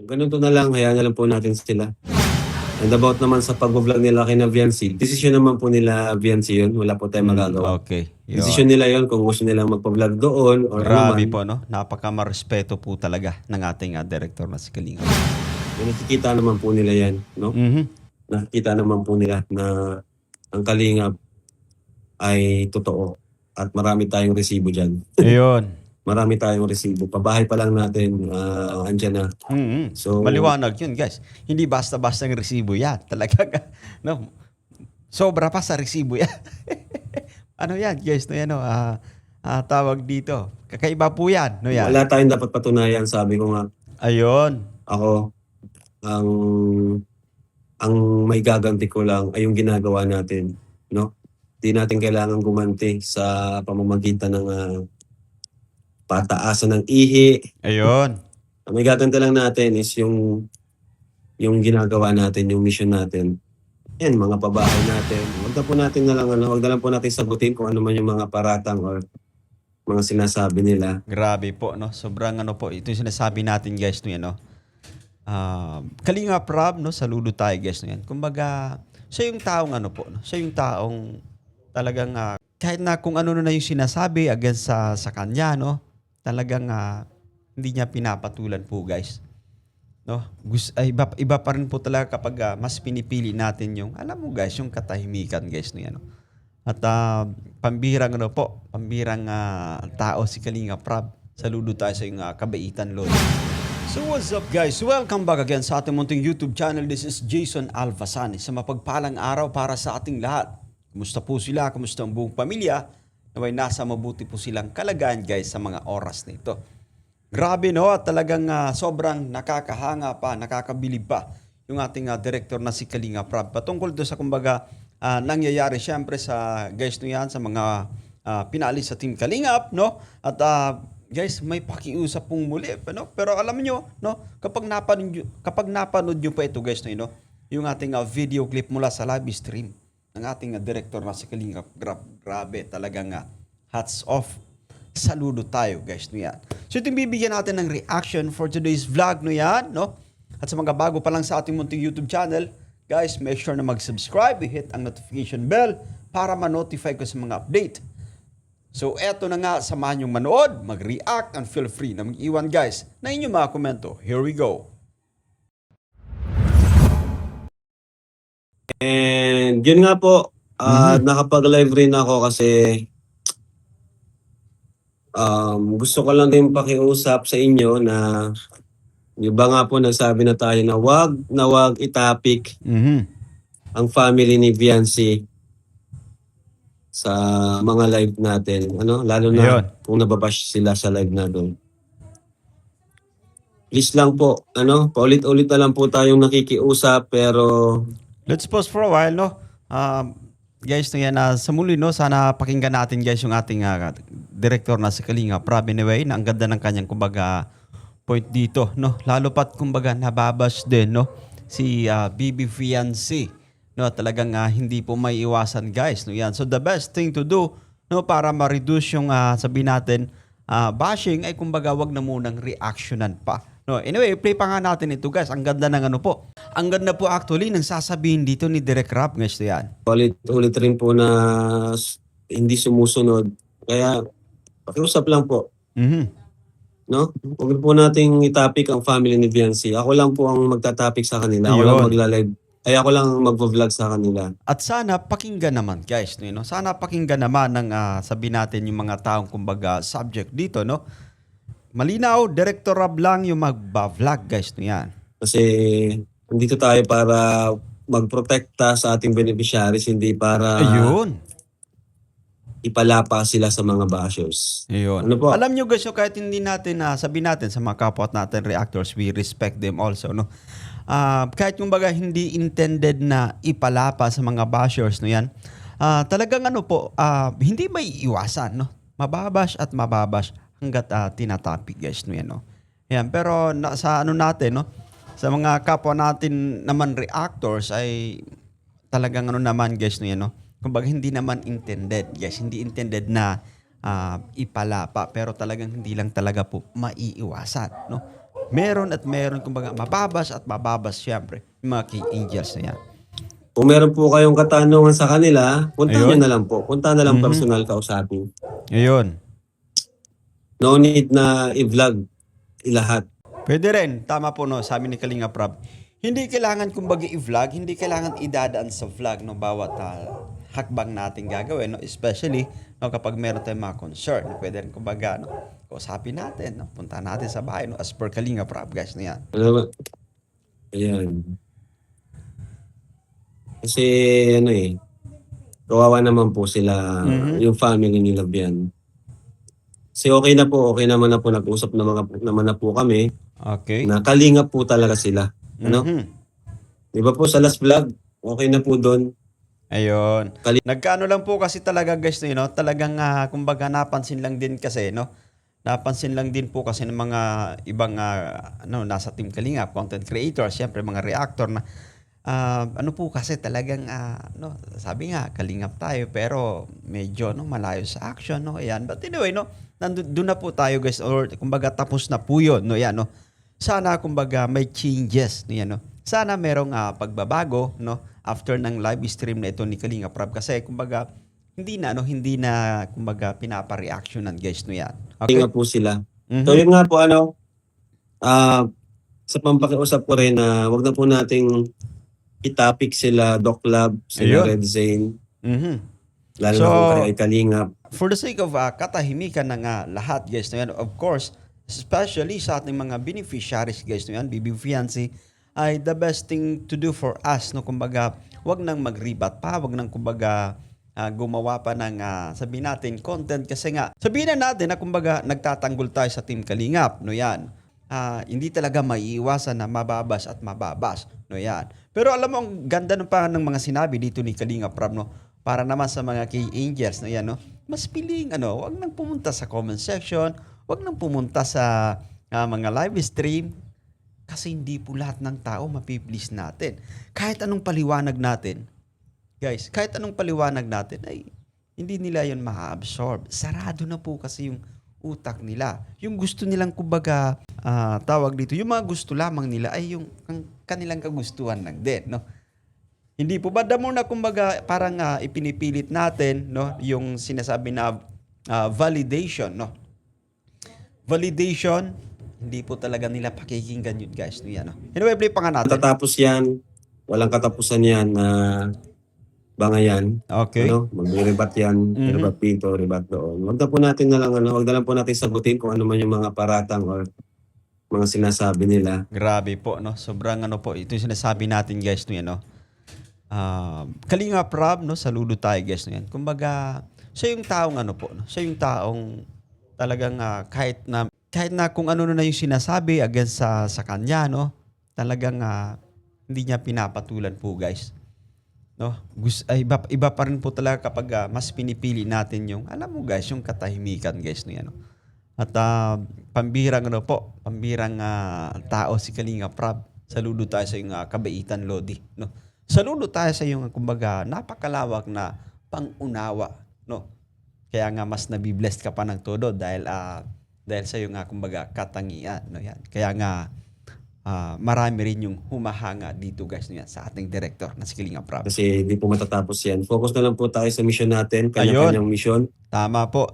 Ganito na lang, hayaan na lang po natin sila. And about naman sa pag-vlog nila kina Viancy, desisyon naman po nila Viancy yun. Wala po tayong magagawa. Okay, Desisyon yun. nila yun kung gusto nilang magpa-vlog doon or ano Grabe man. po, no? Napaka-marespeto po talaga ng ating director na si Kalinga. Nakikita naman po nila yan, no? Nakikita naman po nila na ang Kalingap ay totoo at marami tayong resibo dyan. Ayun. Marami tayong resibo. Pabahay pa lang natin, andyan na. So, Maliwanag yun, guys. Hindi basta-basta ng resibo yan. Talaga, no? Sobra pa sa resibo yan. Ano yan, guys? No, yan, no? Tawag dito. Kakaiba po yan. No, yan. wala tayong dapat patunayan, sabi ko nga. Ayun. Ako, ang may gaganti ko lang ay yung ginagawa natin, no? Di natin kailangan gumanti sa pamamagitan ng pataasan ng ihi. Ayun. Ang may gaganti lang natin is yung ginagawa natin, yung mission natin. Yan, mga pabahay natin. Huwag na po natin huwag na lang po natin sagutin kung ano man yung mga paratang or mga sinasabi nila. Grabe po, no? Sobrang ano po. Ito yung sinasabi natin, guys, no yan, no? Kalinga Prab, no? Saludo tayo, guys, no yan. Kumbaga, siya yung taong ano po, no? Siya yung taong talagang kahit na kung ano na yung sinasabi against sa kanya, no? Talagang hindi niya pinapatulan po, guys. No? Iba pa rin po talaga kapag mas pinipili natin yung, alam mo guys, yung katahimikan, guys, no yan, no? At pambirang ano po, pambirang tao si Kalinga Prab. Saludo tayo sa yung kabaitan, Lord. So what's up, guys? Welcome back again sa ating munting YouTube channel. This is Jason Alvasani. Sa mapagpalang araw para sa ating lahat. Kumusta po sila? Kumusta ang buong pamilya? Naway nasa mabuti po silang kalagayan, guys, sa mga oras na ito. Grabe, no? At talagang sobrang nakakahanga pa, nakakabilib pa yung ating director na si Kalinga Prab. Patungkol doon sa kumbaga nangyayari syempre sa guys no yan, sa mga pinalis sa Team Kalingap, no? At guys, may pakiusap pong muli, no? Pero alam niyo, no? Kapag napanood niyo pa ito, guys, no, yung ating video clip mula sa live stream ng ating director na si Kalingap, grabe, talagang hats off. Saludo tayo, guys, no yan. So ito bibigyan natin ng reaction for today's vlog, no yan, no? At sa mga bago pa lang sa ating munting YouTube channel, guys, make sure na mag-subscribe, hit ang notification bell para ma-notify ko sa mga update. So eto na nga, samahan yung manood, mag-react, and feel free na mag-iwan, guys, na inyong mga komento. Here we go. And yun nga po, nakapag-live rin ako kasi gusto ko lang din pakiusap sa inyo na yung ba nga po nagsabi na tayo na wag itapik ang family ni Viancy sa mga live natin. Lalo na kung nababash sila sa live natin. Please lang po, paulit-ulit na lang po tayong nakikiusap pero Let's pause for a while, no? Guys, no yan, sa muli, no, sana pakinggan natin, guys, yung ating director na si Kalinga Prab. Anyway, na ang ganda ng kanyang, kumbaga, point dito, no? Lalo pat, kumbaga, nababash din, no? Si BB Viancy, no? Talagang hindi po may iwasan, guys, no? Yan. So, the best thing to do, no, para ma-reduce yung, sabihin natin, bashing, ay kumbaga, wag na munang reactionan pa. No, anyway, play pa nga natin ito, guys. Ang ganda ng ano po. Ang ganda po actually ng sasabihin dito ni Direk Rap, guys, to yan. ulit rin po na hindi sumusunod. Kaya pakiusap lang po. No? Huwag po nating itapik ang family ni Viancy. Ako lang po ang magtatapik sa kanila. Ako lang magla-live. Ay ako lang magvo-vlog sa kanila. At sana pakinggan naman, guys, no? Sana pakinggan naman ng sabihin natin yung mga taong kumbaga subject dito, no? Malinaw, Director Rab lang yung magba-vlog, guys, no yan. Kasi nandito tayo para magprotekta sa ating beneficiaries, hindi para ipalapa sila sa mga bashers. Ayun. Ano po? Alam nyo, guys, so kahit hindi natin sabihin natin sa mga kapwa natin reactors, we respect them also, no? Kahit yung baga hindi intended na ipalapa sa mga bashers, no yan, talagang ano po, hindi may iwasan, no? Mababash at mababash hanggat tinatapik, guys, no yan, no? Yan, pero sa ano natin, no? Sa mga kapwa natin naman reactors ay talagang ano naman, guys, no yan, no? Kumbaga hindi naman intended, guys, hindi intended na ipalapa, pero talagang hindi lang talaga po maiiwasan, no? meron at meron, kumbaga, mababas syempre, yung mga key angels na yan. Kung meron po kayong katanungan sa kanila, puntahan nyo Ayun. na lang po. Punta na lang Mhm. personal kausapin. Ayun. No need na i-vlog ilahat. Pwede rin. Tama po, no, sabi ni Kalinga Prab. Hindi kailangan kumbaga i-vlog, hindi kailangan idadaan sa vlog no bawat hakbang natin gagawin, no, especially no kapag meron tayong mga concern. Pwede rin kumbaga no, kausapin natin, no, punta natin sa bahay no as per Kalinga Prab, guys, na yan. Ano ba? Ayan. Kasi ano kawawa naman po sila, yung family ni Labian. Kasi okay naman na po nag-usap naman na po kami Okay. na kalingap po talaga sila. Ano? Mhm. Di ba po sa last vlog, okay na po doon. Ayun. Nagkaano lang po kasi talaga, guys, no, talagang kumbaga napansin lang din kasi, no. Napansin lang din po kasi ng mga ibang nasa Team Kalingap, content creator, syempre mga reactor na ano po kasi talagang no, sabi nga Kalingap tayo pero medyo no malayo sa action, no. Ayan. But anyway, no, doon na po tayo, guys, or kumbaga tapos na po 'yon, no. Yan, no. Sana kumbaga may changes, no, yan, no. Sana merong pagbabago, no, after ng live stream na ito ni Kalinga Prab kasi kumbaga hindi na kumbaga pinapa-reactionan, guys, no, yan. Okay? Kalingap po sila. Mhm. So yun nga po sa pampakiusap ko rin na wag na po nating i-topic sila Doc Lab, sila Ayun. Red Zane, Mhm. lalo So, na kung kayo ay Kalingap. For the sake of katahimikan ng lahat, guys, no, yan, of course, especially sa ating mga beneficiaries, guys, no, yan, BB Fiancé, ay the best thing to do for us, no, kumbaga, wag nang mag-rebat pa, wag nang kumbaga gumawa pa ng sabihin natin content kasi nga sabihin na natin na kumbaga nagtatanggol tayo sa Team Kalingap, no, yan. Hindi talaga maiiwasan na mababas at mababas, no, yan. Pero alam mo, ang ganda ng mga sinabi dito ni Kalingap Prab, no, para naman sa mga key angels, no, yan, no, mas piling wag nang pumunta sa comment section, wag nang pumunta sa mga live stream kasi hindi po lahat ng tao mapiplease natin. Kahit anong paliwanag natin, guys, kahit anong paliwanag natin ay hindi nila 'yon ma-absorb. Sarado na po kasi yung utak nila. Yung gusto nilang kumbaga tawag dito, yung mga gusto lamang nila ay yung kanilang kagustuhan lang din, no? Hindi po ba damo na kumbaga parang ipinipilit natin, no, yung sinasabi na validation, no? Validation, hindi po talaga nila pakikinggan yun, guys, no, yan, no? Anyway, play pa nga natin. Tatapos yan, walang katapusan yan na bangayan. Okay. Mag-rebat yan, rebat dito, rebat doon. Wag na lang po natin sagutin kung ano man yung mga paratang or mga sinasabi nila. Grabe po, no? Sobrang po, ito yung sinasabi natin, guys, no, yan, no? Kalinga Prab, no, saludo tayo, guys, no, yan. Kumbaga, siya yung taong po, no? Siya yung taong talagang kahit na kung ano na yung sinasabi against sa kanya, no, talagang hindi niya pinapatulan po, guys. No? Iba pa rin po talaga kapag mas pinipili natin yung, alam mo, guys, yung katahimikan, guys, no, yan, no? At pambirang tao si Kalinga Prab. Saludo tayo sa yung kabaitan, Lodi, no? Saludo tayo sa yung kumbaga napakalawak na pangunawa, no? Kaya nga mas nabiblessed ka pa ng todo dahil sa yung kumbaga katangian, no, yan. Kaya nga marami rin yung humahanga dito, guys, no, yan, sa ating director na si Kalinga Prab. Kasi hindi po matatapos yan. Focus na lang po tayo sa mission natin, kanya-kanyang mission. Tama po.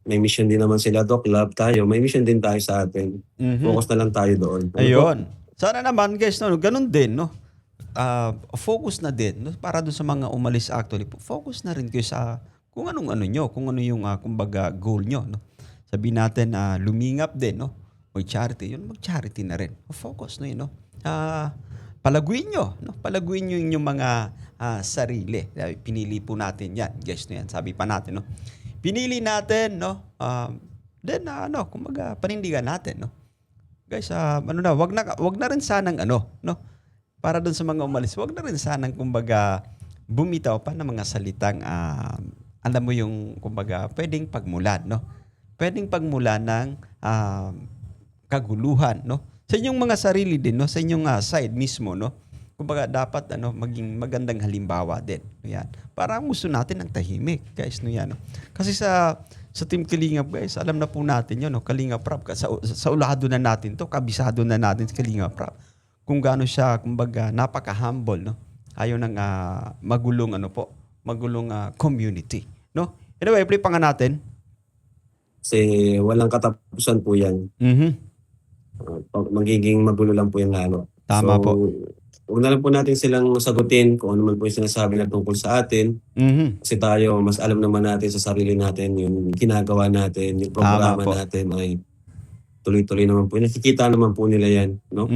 May mission din naman sila, Doc Love, tayo. May mission din tayo sa atin. Focus na lang tayo doon. Ayun. Sana naman, guys, no, ganun din, no? Focus na din, no? Para doon sa mga umalis actually, focus na rin kayo sa kung anong nyo, kung ano yung kumbaga goal nyo, no? Sabihin natin lumingap din, no? Mag-charity, yun, mag-charity na rin. Focus, no, yun, no? Palaguin nyo, no? Palaguin nyo yung mga sarili. Pinili po natin yan, guys, no, yan. Sabi pa natin, no? Pinili natin, no? Then, kumbaga, panindigan natin, no? Guys, wag na rin sanang no? Para doon sa mga umalis, wag na rin sanang kumbaga bumitaw pa ng mga salitang alam mo yung kumbaga pwedeng pagmulan, no? Pwedeng pagmulan ng kaguluhan, no? Sa inyong mga sarili din, no? Sa inyong side mismo, no? Kumbaga dapat maging magandang halimbawa din, no, yan. Para gusto natin ng tahimik, guys, no, yan, no? Kasi sa Sa Team Kalingap guys, alam na po natin yun, no? Kalingap Rap, sa ulado na natin to, kabisado na natin si Kalingap Rap. Kung gaano siya, kumbaga, napaka-humble, no? Ayaw ng magulong, community, no? Anyway, play pa nga natin. Kasi walang katapusan po yan. Magiging magulo lang po yung lalo. Tama po. Huwag na lang po natin silang sagutin kung ano man po yung sinasabi na tungkol sa atin. Kasi tayo, mas alam naman natin sa sarili natin, yung ginagawa natin, yung programa natin ay tuloy-tuloy naman po. Nakikita naman po nila yan, no?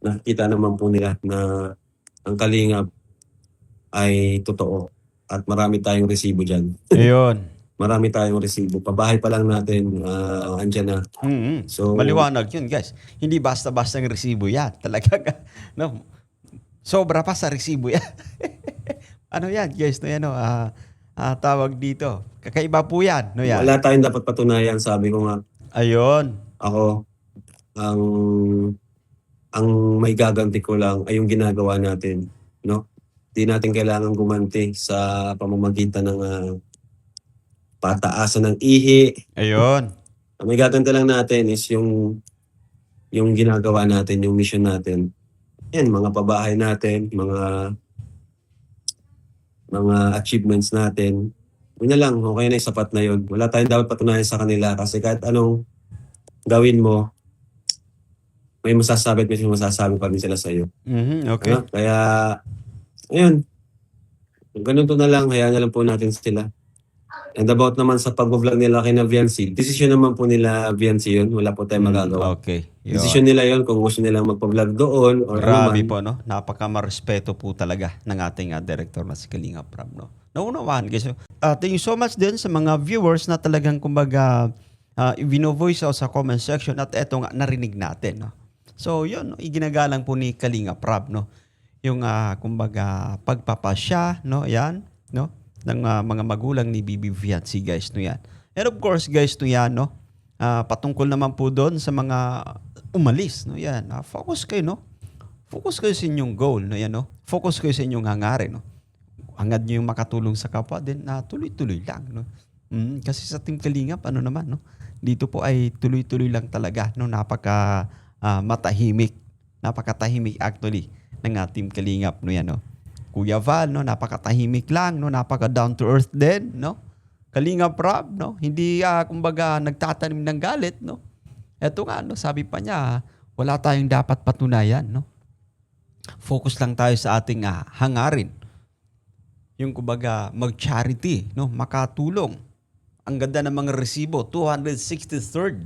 Nakikita naman po nila na ang Kalingap ay totoo at marami tayong resibo dyan. Ayun. Marami tayong resibo. Pabahay pa lang natin, andyan na. So, maliwanag yun, guys. Hindi basta-basta ng resibo yan. Talaga, no? Sobra pa sa resibo yan. Ano yan, guys? No, yan, no? Tawag dito. Kakaiba po yan. No, yan. Wala tayong dapat patunayan, sabi ko nga. Ayun. Ako, ang may gaganti ko lang ay yung ginagawa natin. No? Di natin kailangan gumanti sa pamamagitan ng pataasan ng ihi. Ayun. Ang may gaganti lang natin is yung ginagawa natin, yung mission natin. Yan, mga pabahay natin, mga achievements natin. Yun na lang, okay na, sapat na yun. Wala tayong dapat patunayan sa kanila kasi kahit anong gawin mo, may masasabi at may masasabi pa rin sila sa iyo. Okay. Kaya, ayun. Ganun to na lang, hayaan na lang po natin sila. And about naman sa pag-vlog nila kay na VNC, decision naman po nila VNC yun. Wala po tayong magagawa. Okay. Yun. Decision nila yun kung gusto nilang magpa-vlog doon or Grabe ano man. po, no? Napaka-marespeto po talaga ng ating director na si Kalingap Rap, no? Naunawaan, guys. Thank you so much din sa mga viewers na talagang, kumbaga, vino-voice out sa comment section at eto nga, narinig natin, no? So, yun, no? Iginagalang po ni Kalingap Rap, no? Yung, kumbaga, pagpapasya, no? Yan, no? Ng mga magulang ni Bibi Viancy, guys, no yan. And of course, guys, no yan, no? Patungkol naman po doon sa mga umalis, no yan. Focus kayo, no? Focus kayo sa inyong goal, no yan, no? Focus kayo sa inyong hangarin, no? Hangad nyo yung makatulong sa kapwa din, tuloy-tuloy lang, no? Kasi sa Team Kalingap, ano naman, no? Dito po ay tuloy-tuloy lang talaga, no? Matahimik. Napakatahimik actually ng Team Kalingap, no yan, no? Kuya Val, no, napakatahimik lang, no, napaka down to earth din, no. Kalingap Rap, no, hindi kumbaga nagtatanim ng galit, no. Eto nga, no, sabi pa niya, wala tayong dapat patunayan, no. Focus lang tayo sa ating hangarin. Yung kumbaga mag-charity, no, makatulong. Ang ganda ng mga resibo, 263rd.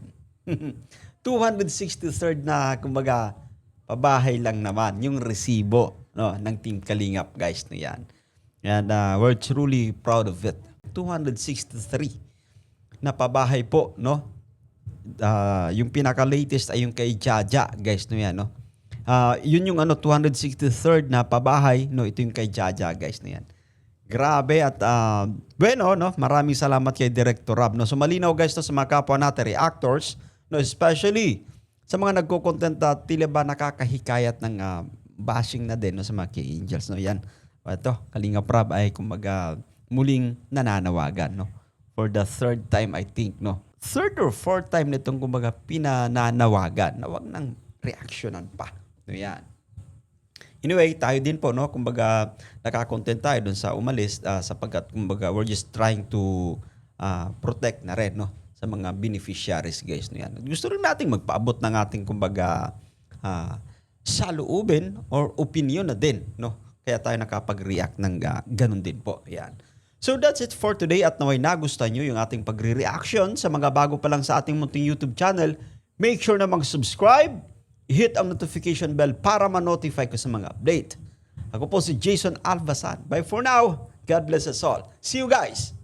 263rd na kumbaga pabahay lang naman yung resibo, no, ng Team Kalingap, guys, no yan. And we're truly proud of it. 263 na pabahay po, no. Yung pinaka-latest ay yung kay Jaja, guys, no yan, no. Yun yung 263rd na pabahay, no, ito yung kay Jaja, guys, no yan. Grabe at bueno, no, maraming salamat kay Director Rob, no. So malinaw, guys, no, sa mga kapwa natin reactors, no, especially sa mga nagko-content tila ba nakakahikayat ng bashing na din, no, sa mga K-Angels, no, yan. Ito, Kalingap Rap ay kumbaga muling nananawagan, no, for the third time, I think, no, third or fourth time nitong kumbaga pinananawagan na wag nang reaksyonan pa, no, yan. Anyway, tayo din po, no, kumbaga nakakontent tayo dun sa umalis sapagkat kumbaga we're just trying to protect na rin, no, sa mga beneficiaries, guys, no, yan. Gusto rin nating magpaabot ng ating kumbaga saloobin or opinion na din, no. Kaya tayo nakapag-react ng ganun din po. Yan. So that's it for today at naway nagustuhan nyo yung ating pagre-reaction. Sa mga bago pa lang sa ating munting YouTube channel, make sure na mag-subscribe, hit ang notification bell para ma-notify ko sa mga update. Ako po si Jason Albasan. Bye for now. God bless us all. See you guys!